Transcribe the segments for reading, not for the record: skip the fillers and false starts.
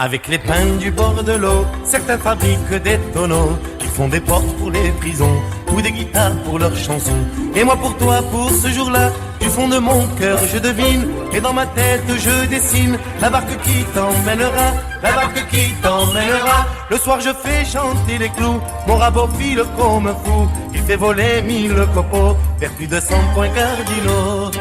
Avec les pains du bord de l'eau, certains fabriquent des tonneaux. Ils font des portes pour les prisons, ou des guitares pour leurs chansons. Et moi pour toi, pour ce jour-là, du fond de mon cœur je devine, et dans ma tête je dessine la barque qui t'emmènera, la barque qui t'emmènera. Le soir je fais chanter les clous, mon rabot file comme fou. Il fait voler 1000 copeaux, vers plus de 100 points cardinaux.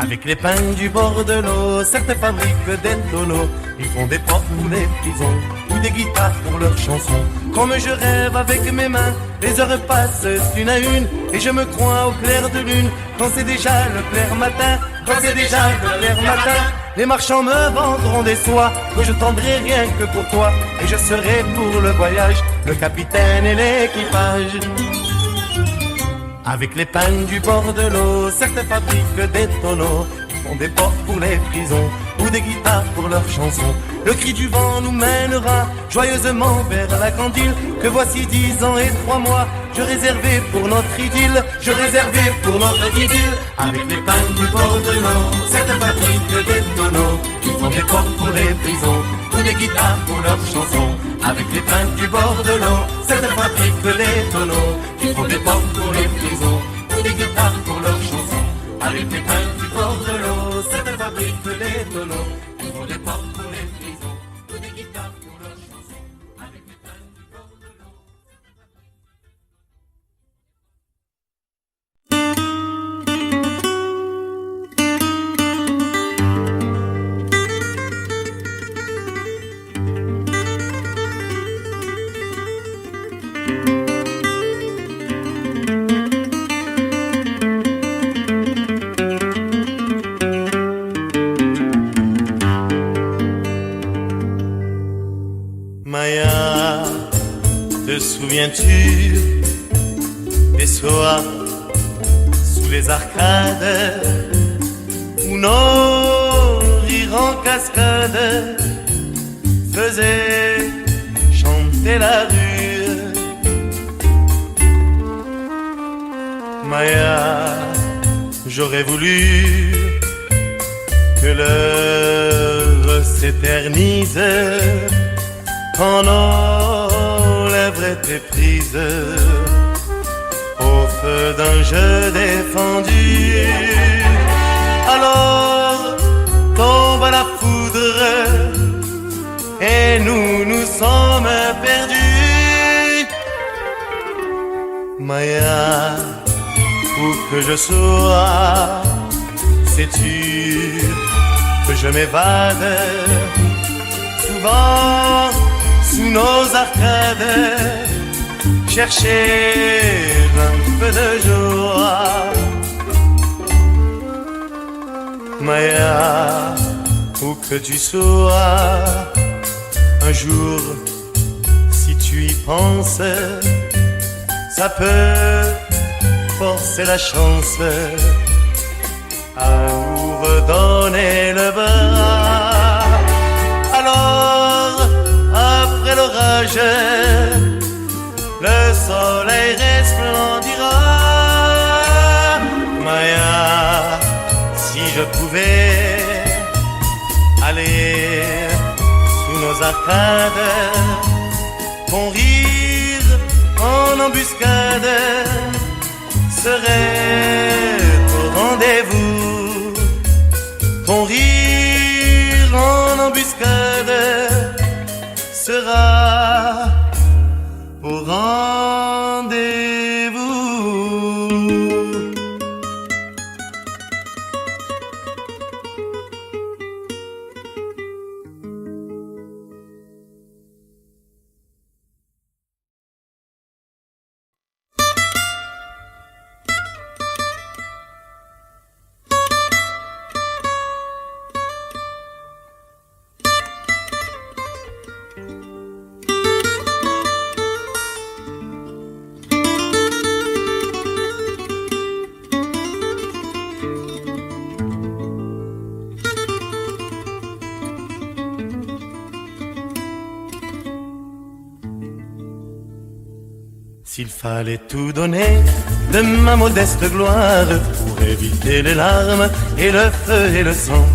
Avec les pains du bord de l'eau, certains fabriquent des tonneaux. Ils font des portes pour les prisons, ou des guitares pour leurs chansons. Comme je rêve avec mes mains, les heures passent une à une, et je me crois au clair de lune, quand c'est déjà le clair matin, quand c'est déjà le clair matin. Les marchands me vendront des soies, que je tendrai rien que pour toi, et je serai pour le voyage, le capitaine et l'équipage. Avec les pains du bord de l'eau, certains fabriquent des tonneaux. Ils font des portes pour les prisons, ou des guitares pour leurs chansons. Le cri du vent nous mènera joyeusement vers la grande île, que voici 10 ans et 3 mois, je réservais pour notre idylle, je réservais pour notre idylle. Avec les pains du bord de l'eau, certains fabriquent des tonneaux. Ils font des portes pour les prisons, ou des guitares pour leurs chansons. Avec les pains du bord de l'eau, certains fabriquent des tonneaux. Ils font des portes pour les prisons, ou des guitares pour leurs chansons. Avec les pains du bord de l'eau, certains fabriquent des tonneaux. Ils font des portes pour les prisons, ou des guitares pour leurs chansons. Avec les pains du bord de l'eau. Maya, te souviens-tu des soirs sous les arcades où nos rires en cascade faisaient chanter la rue? Maya, j'aurais voulu que l'heure s'éternise quand nos lèvres étaient prises au feu d'un jeu défendu. Alors tombe la foudre et nous sommes perdus. Maya, où que je sois, sais-tu que je m'évade souvent sous nos arcades, chercher un peu de joie. Maya, où que tu sois, un jour, si tu y penses, ça peut forcer la chance à nous redonner le bras. Alors, après l'orage, le soleil resplendira. Maya, si je pouvais aller sous nos arcades, ton rire en embuscade serait au rendez-vous. Ton rire en embuscade sera au rendez-vous. S'il fallait tout donner de ma modeste gloire pour éviter les larmes et le feu et le sang,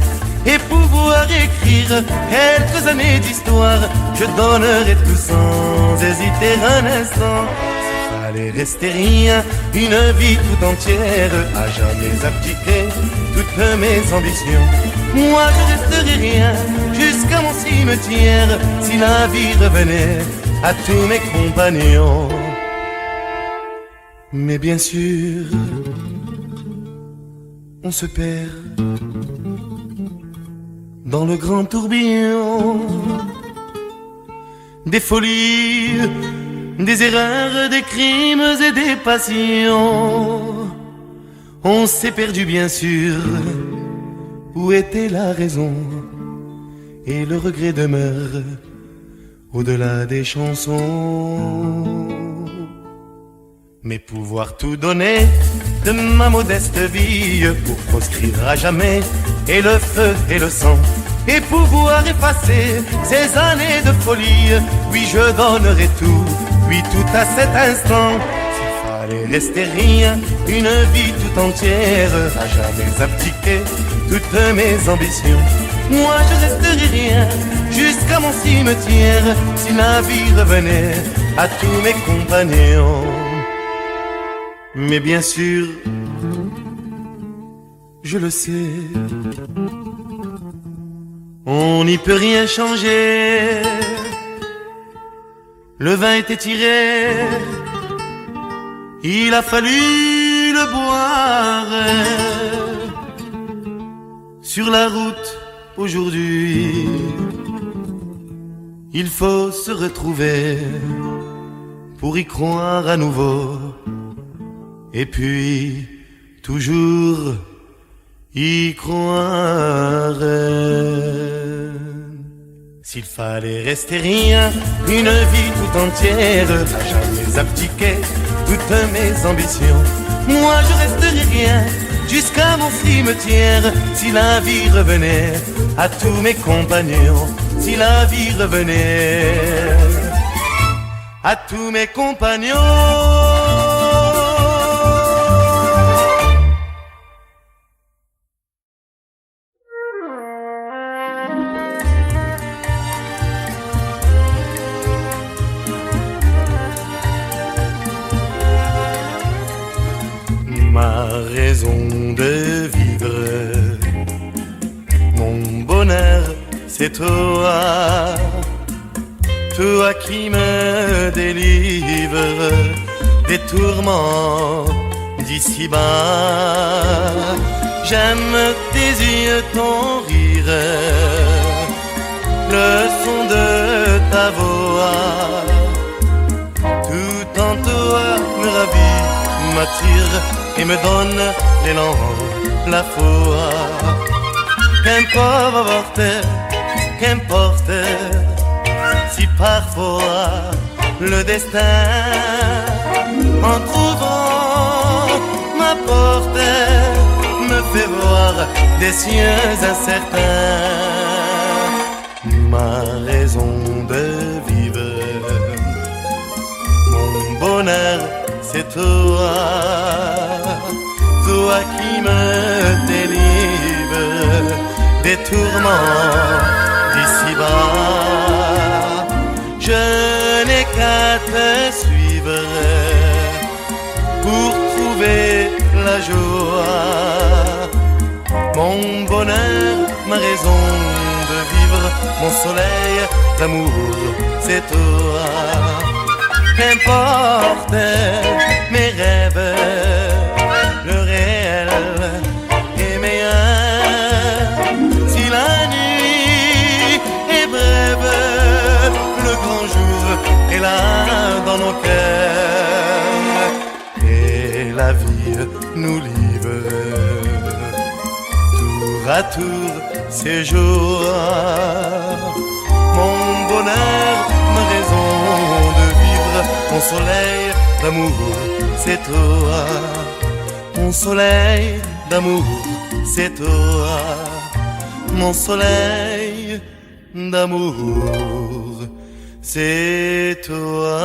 et pouvoir écrire quelques années d'histoire. Je donnerais tout sans hésiter un instant. S'il fallait rester rien, une vie tout entière, à jamais abdiquer toutes mes ambitions. Moi je resterai rien jusqu'à mon cimetière, si la vie revenait à tous mes compagnons. Mais bien sûr, on se perd dans le grand tourbillon des folies, des erreurs, des crimes et des passions. On s'est perdu bien sûr, où était la raison? Et le regret demeure au-delà des chansons. Mais pouvoir tout donner de ma modeste vie pour proscrire à jamais et le feu et le sang, et pouvoir effacer ces années de folie, oui je donnerai tout, oui tout à cet instant. S'il fallait rester rien, une vie tout entière, à jamais abdiquer toutes mes ambitions. Moi je resterai rien jusqu'à mon cimetière, si la vie revenait à tous mes compagnons. Mais bien sûr, je le sais, on n'y peut rien changer. Le vin était tiré, il a fallu le boire. Sur la route aujourd'hui, il faut se retrouver pour y croire à nouveau. Et puis, toujours y croire. S'il fallait rester rien, une vie tout entière, à jamais abdiquer toutes mes ambitions. Moi je resterai rien jusqu'à mon cimetière, si la vie revenait à tous mes compagnons. Si la vie revenait à tous mes compagnons. Ma raison de vivre, mon bonheur, c'est toi, toi qui me délivre des tourments d'ici-bas. J'aime tes yeux, ton rire, le son de ta voix, tout en toi me ravit, m'attire et me donne l'élan, la foi. Qu'importe, qu'importe, si parfois le destin, en trouvant ma porte, me fait voir des cieux incertains. Ma raison de vivre, mon bonheur, c'est toi, toi qui me délivre des tourments d'ici-bas. Je n'ai qu'à te suivre pour trouver la joie. Mon bonheur, ma raison de vivre, mon soleil, l'amour, c'est toi. Qu'importe mes rêves, le réel est meilleur. Si la nuit est brève, le grand jour est là dans nos cœurs. Et la vie nous livre tour à tour ces jours. Mon bonheur, ma raison de vivre, mon soleil d'amour, c'est toi. Mon soleil d'amour, c'est toi. Mon soleil d'amour, c'est toi.